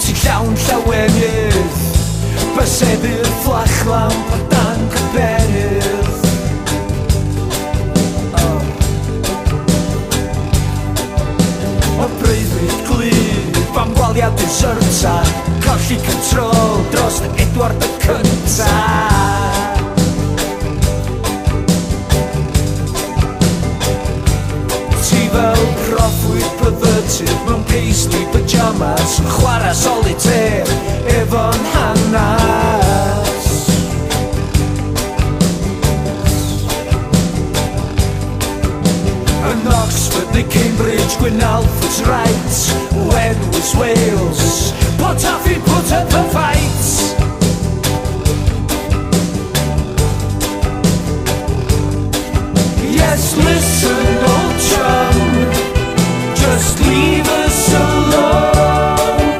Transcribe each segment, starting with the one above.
Ti llawn llawenydd, byseddu'r fflachlan dan cyberydd. O breuddwyd glyf am waliad deserta, colli control dros Edward y Cynta. Ti fel proffwyd perverted mewn pasty pyjamas yn chwarae solitaire efo'n hanas. Yn Oxford neu Cambridge, Gwynalf's right, when was Wales, put off he put up the fight. Yes, listen, old chum, just leave us alone.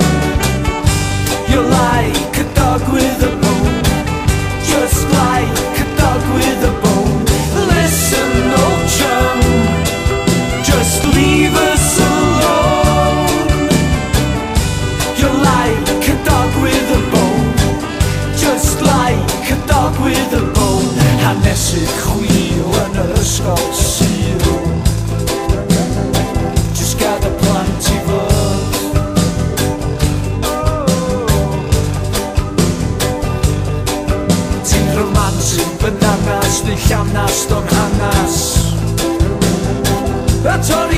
You're like a dog with a bone, just like a dog with a bone. Listen, old chum, just leave us alone. You're like a dog with a bone, just like a dog with a bone. Hanesydd chwil yn yr ysgol Sul, just gad y plant i fod. Ti'n romantic bananas neu llanas o'n hanas, a torri